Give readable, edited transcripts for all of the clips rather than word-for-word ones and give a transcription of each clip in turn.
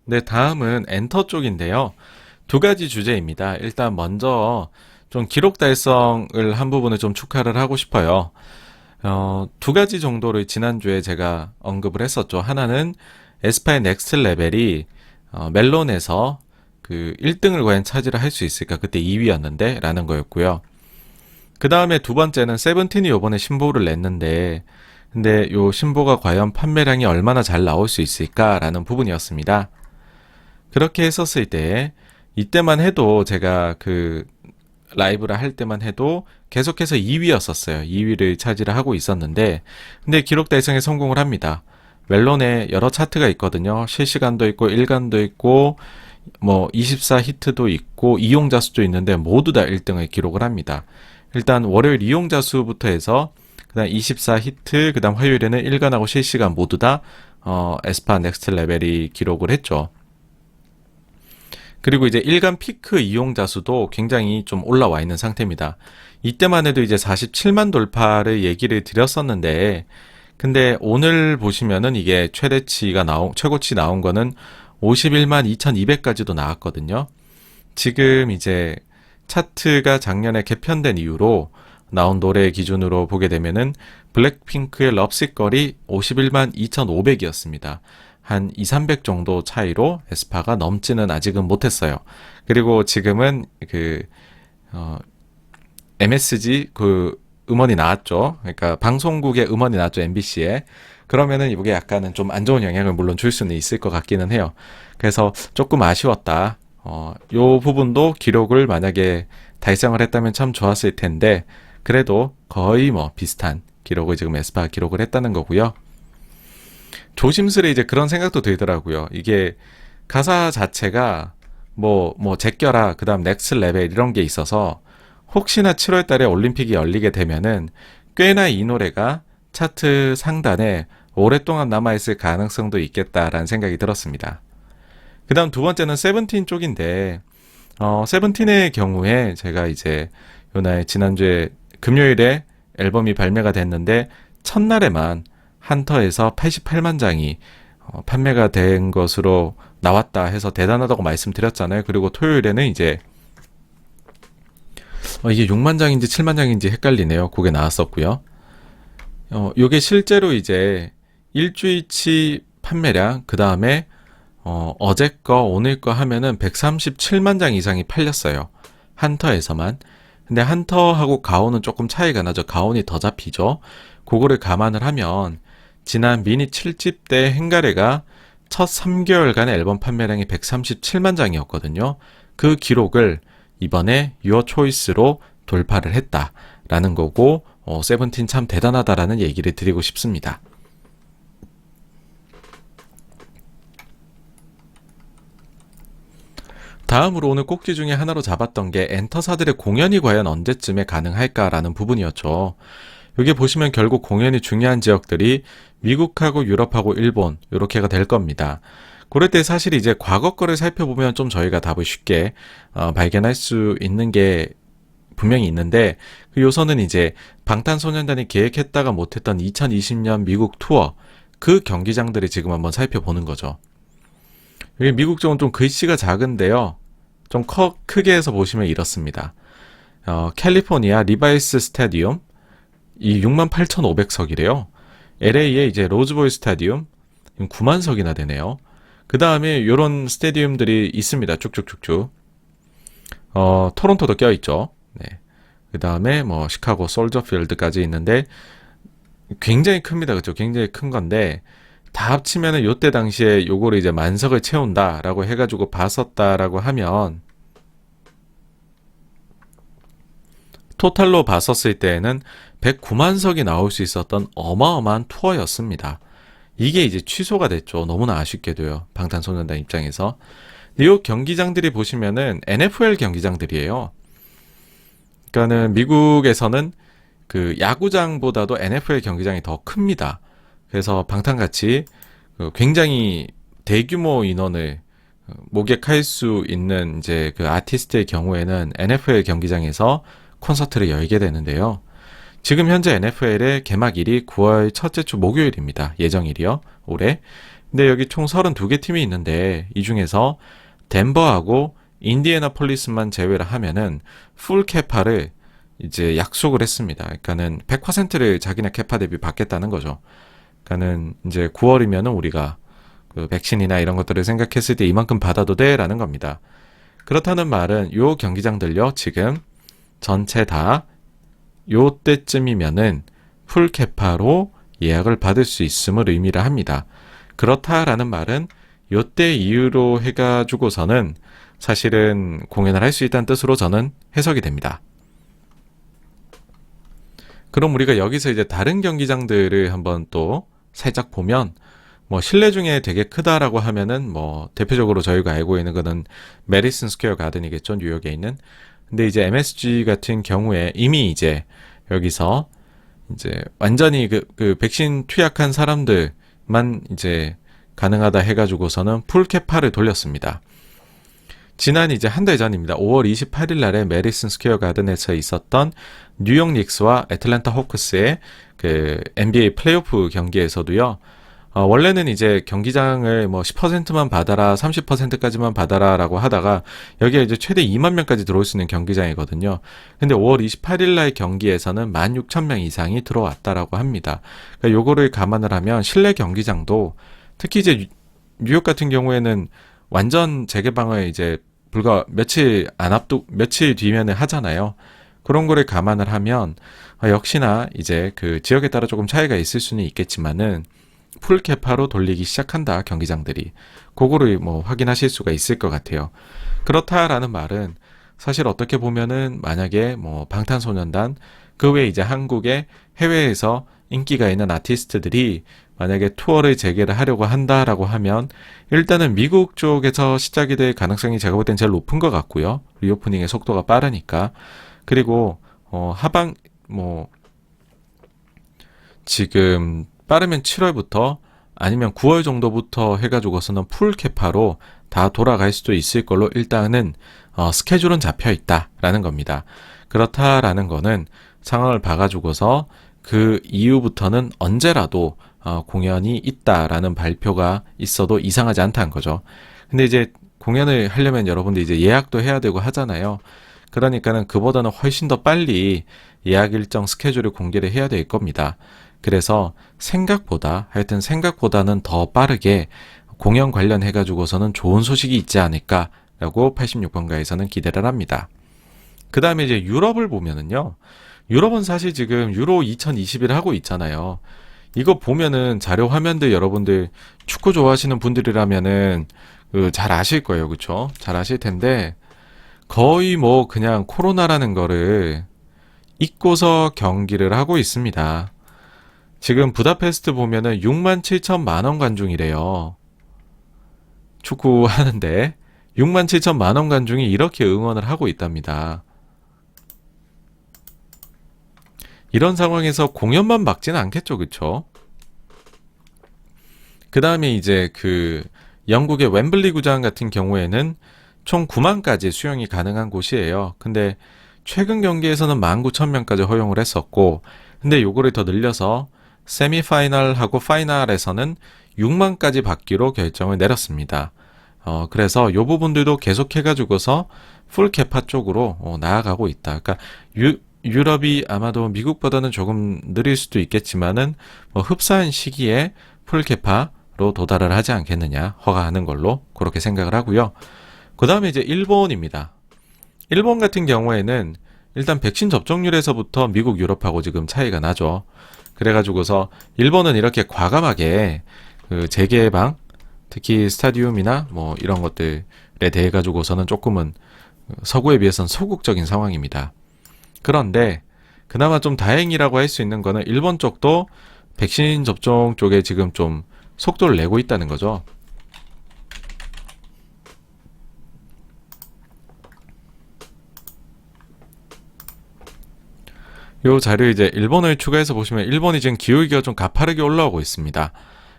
네, 다음은 엔터 쪽인데요. 두 가지 주제입니다. 일단 먼저 좀 기록 달성을 한 부분을 좀 축하를 하고 싶어요. 두 가지 정도를 지난주에 제가 언급을 했었죠. 하나는 에스파의 넥스트 레벨이 멜론에서 그 1등을 과연 차지를 할 수 있을까? 그때 2위였는데 라는 거였고요. 그 다음에 두 번째는 세븐틴이 요번에 신보를 냈는데 근데 요 신보가 과연 판매량이 얼마나 잘 나올 수 있을까라는 부분이었습니다. 그렇게 했었을 때 이때만 해도 제가 그 라이브를 할 때만 해도 계속해서 2위였었어요. 2위를 차지를 하고 있었는데 근데 기록 달성에 성공을 합니다. 멜론에 여러 차트가 있거든요. 실시간도 있고 일간도 있고 뭐 24 히트도 있고 이용자 수도 있는데 모두 다 1등을 기록을 합니다. 일단 월요일 이용자 수부터 해서 그다음 24 히트, 그다음 화요일에는 일간하고 실시간 모두 다 에스파 넥스트 레벨이 기록을 했죠. 그리고 이제 일간 피크 이용자 수도 굉장히 좀 올라와 있는 상태입니다. 이때만 해도 이제 47만 돌파를 얘기를 드렸었는데, 근데 오늘 보시면은 이게 최고치 나온 거는 51만 2200까지도 나왔거든요. 지금 이제 차트가 작년에 개편된 이후로 나온 노래 기준으로 보게 되면은 블랙핑크의 럽시걸이 51만 2500이었습니다. 한 2, 300 정도 차이로 에스파가 넘지는 아직은 못했어요. 그리고 지금은 MSG 음원이 나왔죠. 그러니까 방송국의 음원이 나왔죠. MBC에. 그러면은 이게 약간은 좀 안 좋은 영향을 물론 줄 수는 있을 것 같기는 해요. 그래서 조금 아쉬웠다. 요 부분도 기록을 만약에 달성을 했다면 참 좋았을 텐데, 그래도 거의 뭐 비슷한 기록을 지금 에스파가 기록을 했다는 거고요. 조심스레 이제 그런 생각도 들더라고요. 이게 가사 자체가 제껴라, 그 다음 넥스 레벨 이런 게 있어서 혹시나 7월 달에 올림픽이 열리게 되면은 꽤나 이 노래가 차트 상단에 오랫동안 남아있을 가능성도 있겠다라는 생각이 들었습니다. 그 다음 두 번째는 세븐틴 쪽인데, 세븐틴의 경우에 제가 이제 요날 지난주에 금요일에 앨범이 발매가 됐는데 첫날에만 한터에서 88만 장이 판매가 된 것으로 나왔다 해서 대단하다고 말씀드렸잖아요. 그리고 토요일에는 이제 이게 6만 장인지 7만 장인지 헷갈리네요. 그게 나왔었고요. 요게 실제로 이제 일주일치 판매량, 그 다음에 어제 거 오늘 거 하면은 137만 장 이상이 팔렸어요. 한터에서만. 근데 한터하고 가온은 조금 차이가 나죠. 가온이 더 잡히죠. 그거를 감안을 하면 지난 미니 7집 때 행가래가 첫 3개월간의 앨범 판매량이 137만 장이었거든요. 그 기록을 이번에 유어 초이스로 돌파를 했다라는 거고, 세븐틴 참 대단하다라는 얘기를 드리고 싶습니다. 다음으로 오늘 꼭지 중에 하나로 잡았던 게 엔터사들의 공연이 과연 언제쯤에 가능할까라는 부분이었죠. 여기 보시면 결국 공연이 중요한 지역들이 미국하고 유럽하고 일본 이렇게가 될 겁니다. 그럴 때 사실 이제 과거 거를 살펴보면 좀 저희가 답을 쉽게 발견할 수 있는 게 분명히 있는데, 그 요소는 이제 방탄소년단이 계획했다가 못했던 2020년 미국 투어, 그 경기장들을 지금 한번 살펴보는 거죠. 여기 미국 쪽은 좀 글씨가 작은데요. 좀 크게 해서 보시면 이렇습니다. 캘리포니아 리바이스 스타디움 이 68,500석이래요. LA에 이제 로즈볼 스타디움 9만 석이나 되네요. 그 다음에 이런 스타디움들이 있습니다. 쭉쭉쭉쭉. 토론토도 껴있죠. 네. 그 다음에 뭐 시카고 솔저필드까지 있는데 굉장히 큽니다. 그렇죠? 굉장히 큰 건데 다 합치면은 요때 당시에 요거를 이제 만석을 채운다라고 해가지고 봤었다라고 하면, 토탈로 봤었을 때에는 109만 석이 나올 수 있었던 어마어마한 투어였습니다. 이게 이제 취소가 됐죠. 너무나 아쉽게도요. 방탄소년단 입장에서. 이 경기장들이 보시면은 NFL 경기장들이에요. 그러니까는 미국에서는 그 야구장보다도 NFL 경기장이 더 큽니다. 그래서 방탄같이 굉장히 대규모 인원을 모객할 수 있는 이제 그 아티스트의 경우에는 NFL 경기장에서 콘서트를 열게 되는데요. 지금 현재 NFL의 개막일이 9월 첫째 주 목요일입니다. 예정일이요. 올해. 근데 여기 총 32개 팀이 있는데 이 중에서 덴버하고 인디애나폴리스만 제외를 하면은 풀 캐파를 이제 약속을 했습니다. 그러니까는 100%를 자기네 캐파 대비 받겠다는 거죠. 그러니까는 이제 9월이면은 우리가 그 백신이나 이런 것들을 생각했을 때 이만큼 받아도 돼라는 겁니다. 그렇다는 말은 요 경기장들요 지금 전체 다 요때쯤이면은 풀 캐파로 예약을 받을 수 있음을 의미를 합니다. 그렇다라는 말은 요때 이후로 해가지고서는 사실은 공연을 할 수 있다는 뜻으로 저는 해석이 됩니다. 그럼 우리가 여기서 이제 다른 경기장들을 한번 또 살짝 보면 뭐 실내 중에 되게 크다라고 하면은 뭐 대표적으로 저희가 알고 있는 거는 메디슨 스퀘어 가든이겠죠, 뉴욕에 있는. 근데 이제 MSG 같은 경우에 이미 이제 여기서 이제 완전히 그 백신 투약한 사람들만 이제 가능하다 해가지고서는 풀 캐파를 돌렸습니다. 지난 이제 한 달 전입니다. 5월 28일 날에 메디슨 스퀘어 가든에서 있었던 뉴욕 닉스와 애틀랜타 호크스의 그 NBA 플레이오프 경기에서도요. 원래는 이제 경기장을 뭐 10%만 받아라, 30%까지만 받아라라고 하다가 여기에 이제 최대 2만 명까지 들어올 수 있는 경기장이거든요. 근데 5월 28일 날 경기에서는 16,000명 이상이 들어왔다라고 합니다. 그러니까 요거를 감안을 하면 실내 경기장도 특히 이제 뉴욕 같은 경우에는 완전 재개방을 이제 불과 며칠 뒤면에 하잖아요. 그런 거를 감안을 하면 역시나 이제 그 지역에 따라 조금 차이가 있을 수는 있겠지만은 풀 캐파로 돌리기 시작한다, 경기장들이. 그거를 뭐 확인하실 수가 있을 것 같아요. 그렇다라는 말은 사실 어떻게 보면은 만약에 뭐 방탄소년단 그 외에 이제 한국의 해외에서 인기가 있는 아티스트들이 만약에 투어를 재개를 하려고 한다라고 하면 일단은 미국 쪽에서 시작이 될 가능성이 제가 볼 땐 제일 높은 것 같고요. 리오프닝의 속도가 빠르니까. 그리고 하반 뭐 지금 빠르면 7월부터 아니면 9월 정도부터 해가지고서는 풀 캐파로 다 돌아갈 수도 있을 걸로 일단은 스케줄은 잡혀 있다라는 겁니다. 그렇다라는 거는 상황을 봐가지고서 그 이후부터는 언제라도 공연이 있다라는 발표가 있어도 이상하지 않다는 거죠. 근데 이제 공연을 하려면 여러분들 이제 예약도 해야 되고 하잖아요. 그러니까는 그보다는 훨씬 더 빨리 예약 일정 스케줄을 공개를 해야 될 겁니다. 그래서 생각보다는 더 빠르게 공연 관련해가지고서는 좋은 소식이 있지 않을까라고 86번가에서는 기대를 합니다. 그 다음에 이제 유럽을 보면은요. 유럽은 사실 지금 유로 2021 하고 있잖아요. 이거 보면은 자료 화면들 여러분들 축구 좋아하시는 분들이라면은 잘 아실 거예요. 그쵸? 잘 아실 텐데 거의 뭐 그냥 코로나라는 거를 잊고서 경기를 하고 있습니다. 지금 부다페스트 보면은 6만 7천만 원 관중이래요. 축구 하는데 6만 7천만 원 관중이 이렇게 응원을 하고 있답니다. 이런 상황에서 공연만 막지는 않겠죠, 그쵸? 그 다음에 이제 그 영국의 웸블리 구장 같은 경우에는 총 9만까지 수용이 가능한 곳이에요. 근데 최근 경기에서는 19,000명까지 허용을 했었고, 근데 요거를 더 늘려서 세미파이널하고 파이널에서는 6만까지 받기로 결정을 내렸습니다. 그래서 요 부분들도 계속해가지고서 풀 캐파 쪽으로 나아가고 있다. 그러니까 유럽이 아마도 미국보다는 조금 느릴 수도 있겠지만은 흡사한 시기에 풀 캐파로 도달을 하지 않겠느냐, 허가하는 걸로 그렇게 생각을 하고요. 그 다음에 이제 일본입니다. 일본 같은 경우에는 일단 백신 접종률에서부터 미국, 유럽하고 지금 차이가 나죠. 그래가지고서 일본은 이렇게 과감하게 그 재개방, 특히 스타디움이나 뭐 이런 것들에 대해 가지고서는 조금은 서구에 비해서는 소극적인 상황입니다. 그런데 그나마 좀 다행이라고 할 수 있는 거는 일본 쪽도 백신 접종 쪽에 지금 좀 속도를 내고 있다는 거죠. 요 자료 이제 일본을 추가해서 보시면 일본이 지금 기울기가 좀 가파르게 올라오고 있습니다.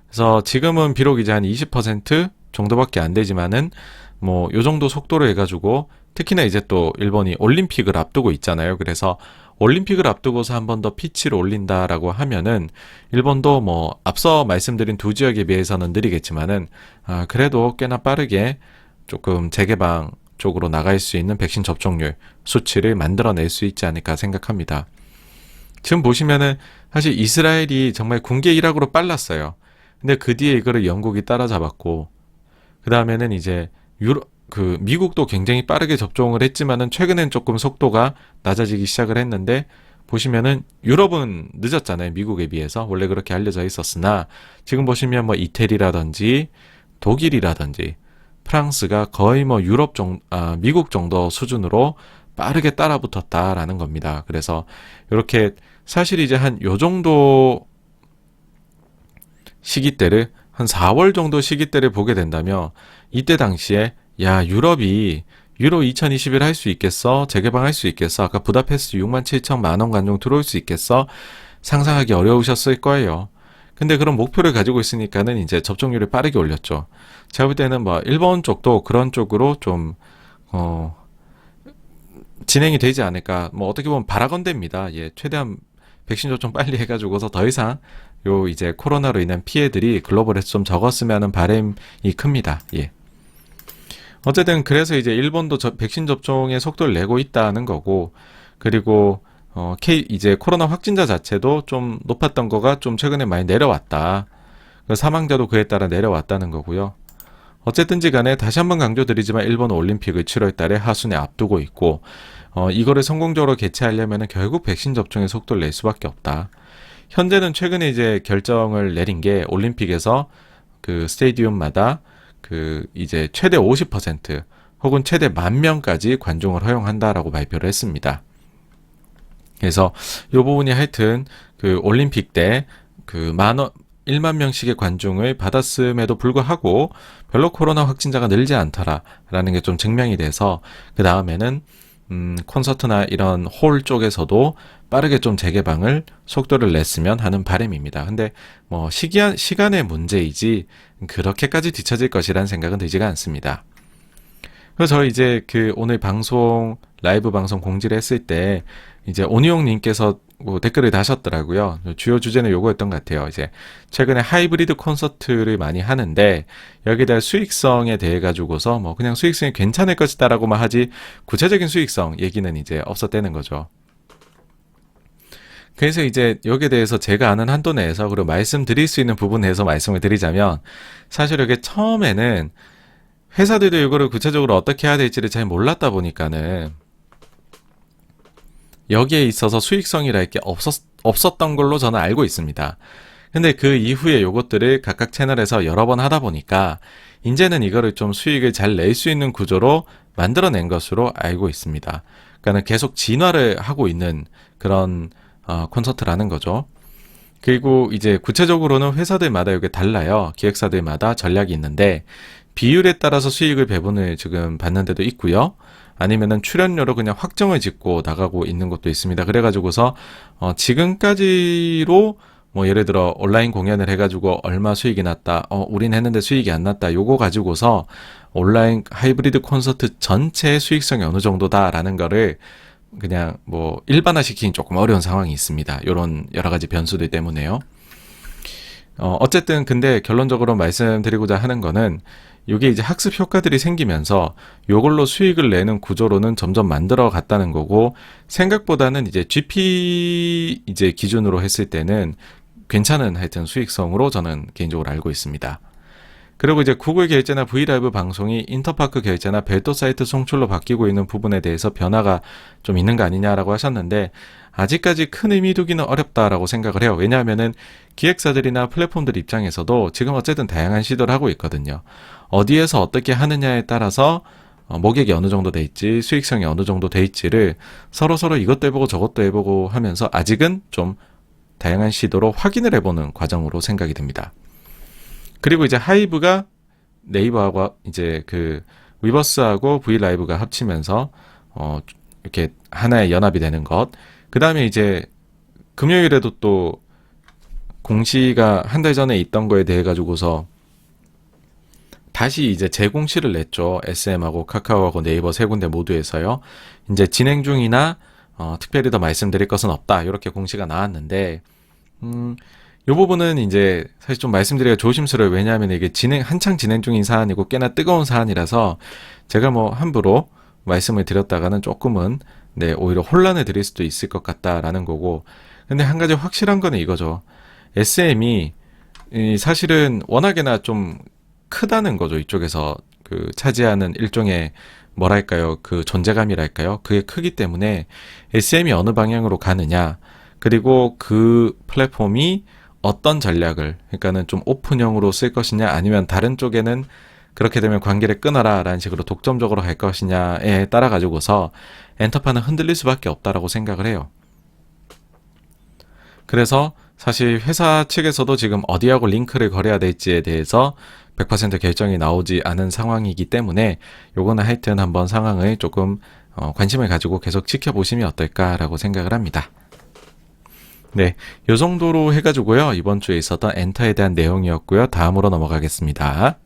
그래서 지금은 비록 이제 한 20% 정도밖에 안 되지만은 뭐 요 정도 속도로 해가지고 특히나 이제 또 일본이 올림픽을 앞두고 있잖아요. 그래서 올림픽을 앞두고서 한 번 더 피치를 올린다라고 하면은 일본도 뭐 앞서 말씀드린 두 지역에 비해서는 느리겠지만은 그래도 꽤나 빠르게 조금 재개방 쪽으로 나갈 수 있는 백신 접종률 수치를 만들어낼 수 있지 않을까 생각합니다. 지금 보시면은 사실 이스라엘이 정말 군계 일학으로 빨랐어요. 근데 그 뒤에 이거를 영국이 따라잡았고, 그 다음에는 이제 미국도 굉장히 빠르게 접종을 했지만은 최근엔 조금 속도가 낮아지기 시작을 했는데, 보시면은 유럽은 늦었잖아요. 미국에 비해서. 원래 그렇게 알려져 있었으나 지금 보시면 뭐 이태리라든지 독일이라든지 프랑스가 거의 뭐 미국 정도 수준으로 빠르게 따라붙었다라는 겁니다. 그래서 이렇게 사실 이제 한 요 정도 시기대를 한 4월 정도 시기대를 보게 된다면 이때 당시에 야 유럽이 유로 2021 할 수 있겠어? 재개방할 수 있겠어? 아까 부다페스트 6만 7천만 원 관중 들어올 수 있겠어? 상상하기 어려우셨을 거예요. 근데 그런 목표를 가지고 있으니까는 이제 접종률을 빠르게 올렸죠. 제가 볼 때는 뭐 일본 쪽도 그런 쪽으로 좀 진행이 되지 않을까. 뭐 어떻게 보면 바라건대입니다. 예, 최대한 백신 접종 빨리 해가지고서 더 이상 요 이제 코로나로 인한 피해들이 글로벌에서 좀 적었으면 하는 바람이 큽니다. 예. 어쨌든 그래서 이제 일본도 백신 접종의 속도를 내고 있다는 거고, 그리고 이제 코로나 확진자 자체도 좀 높았던 거가 좀 최근에 많이 내려왔다. 사망자도 그에 따라 내려왔다는 거고요. 어쨌든지 간에 다시 한번 강조드리지만 일본 올림픽을 7월 달에 하순에 앞두고 있고, 이거를 성공적으로 개최하려면 결국 백신 접종의 속도를 낼 수밖에 없다. 현재는 최근에 이제 결정을 내린 게 올림픽에서 그 스테디움마다 그 이제 최대 50% 혹은 최대 10,000명까지 관중을 허용한다라고 발표를 했습니다. 그래서 이 부분이 하여튼 그 올림픽 때 그 1만 명씩의 관중을 받았음에도 불구하고 별로 코로나 확진자가 늘지 않더라라는 게 좀 증명이 돼서 그 다음에는 콘서트나 이런 홀 쪽에서도 빠르게 좀 재개방을 속도를 냈으면 하는 바람입니다. 근데 뭐 시간의 문제이지 그렇게까지 뒤처질 것이라는 생각은 들지가 않습니다. 그래서 저 이제 그 오늘 라이브 방송 공지를 했을 때 이제 온유용님께서 뭐 댓글을 다셨더라고요. 주요 주제는 요거였던 것 같아요. 이제 최근에 하이브리드 콘서트를 많이 하는데 여기에 대한 수익성에 대해 가지고서 뭐 그냥 수익성이 괜찮을 것이다라고만 하지 구체적인 수익성 얘기는 이제 없었다는 거죠. 그래서 이제 여기에 대해서 제가 아는 한도 내에서 그리고 말씀드릴 수 있는 부분에서 말씀을 드리자면 사실 이게 처음에는 회사들도 이거를 구체적으로 어떻게 해야 될지를 잘 몰랐다 보니까는 여기에 있어서 수익성이랄 게 없었던 걸로 저는 알고 있습니다. 근데 그 이후에 요것들을 각각 채널에서 여러 번 하다 보니까 이제는 이거를 좀 수익을 잘 낼 수 있는 구조로 만들어낸 것으로 알고 있습니다. 그러니까 계속 진화를 하고 있는 그런 콘서트라는 거죠. 그리고 이제 구체적으로는 회사들마다 이게 달라요. 기획사들마다 전략이 있는데 비율에 따라서 수익을 배분을 지금 받는 데도 있고요. 아니면은 출연료로 그냥 확정을 짓고 나가고 있는 것도 있습니다. 그래가지고서 지금까지로 뭐 예를 들어 온라인 공연을 해가지고 얼마 수익이 났다. 우린 했는데 수익이 안 났다. 요거 가지고서 온라인 하이브리드 콘서트 전체의 수익성이 어느 정도다라는 거를 그냥 뭐 일반화시키긴 조금 어려운 상황이 있습니다. 요런 여러 가지 변수들 때문에요. 어쨌든 근데 결론적으로 말씀드리고자 하는 거는 이게 이제 학습 효과들이 생기면서 요걸로 수익을 내는 구조로는 점점 만들어 갔다는 거고 생각보다는 이제 GP 이제 기준으로 했을 때는 괜찮은 하여튼 수익성으로 저는 개인적으로 알고 있습니다. 그리고 이제 구글 결제나 브이라이브 방송이 인터파크 결제나 별도 사이트 송출로 바뀌고 있는 부분에 대해서 변화가 좀 있는 거 아니냐라고 하셨는데 아직까지 큰 의미 두기는 어렵다라고 생각을 해요. 왜냐하면은 기획사들이나 플랫폼들 입장에서도 지금 어쨌든 다양한 시도를 하고 있거든요. 어디에서 어떻게 하느냐에 따라서 모객이 어느 정도 돼 있지, 수익성이 어느 정도 돼 있지를 서로 이것도 해보고 저것도 해보고 하면서 아직은 좀 다양한 시도로 확인을 해보는 과정으로 생각이 됩니다. 그리고 이제 하이브가 네이버하고 이제 그 위버스하고 브이라이브가 합치면서 이렇게 하나의 연합이 되는 것. 그 다음에 이제 금요일에도 또 공시가 한 달 전에 있던 거에 대해 가지고서 다시 이제 재공시를 냈죠. SM하고 카카오하고 네이버 세 군데 모두에서요. 이제 진행 중이나 특별히 더 말씀드릴 것은 없다. 이렇게 공시가 나왔는데, 이 부분은 이제 사실 좀 말씀드리기가 조심스러워요. 왜냐하면 이게 한창 진행 중인 사안이고 꽤나 뜨거운 사안이라서 제가 뭐 함부로 말씀을 드렸다가는 조금은 네, 오히려 혼란을 드릴 수도 있을 것 같다라는 거고. 근데 한 가지 확실한 거는 이거죠. SM이 사실은 워낙에나 좀 크다는 거죠. 이쪽에서 그 차지하는 일종의 뭐랄까요, 그 존재감이랄까요, 그게 크기 때문에 SM이 어느 방향으로 가느냐, 그리고 그 플랫폼이 어떤 전략을, 그러니까는 좀 오픈형으로 쓸 것이냐, 아니면 다른 쪽에는 그렇게 되면 관계를 끊어라 라는 식으로 독점적으로 갈 것이냐에 따라 가지고서 엔터파는 흔들릴 수밖에 없다라고 생각을 해요. 그래서 사실 회사 측에서도 지금 어디하고 링크를 걸어야 될지에 대해서 100% 결정이 나오지 않은 상황이기 때문에 요거는 하여튼 한번 상황을 조금 관심을 가지고 계속 지켜보시면 어떨까라고 생각을 합니다. 네, 요 정도로 해가지고요. 이번 주에 있었던 엔터에 대한 내용이었고요. 다음으로 넘어가겠습니다.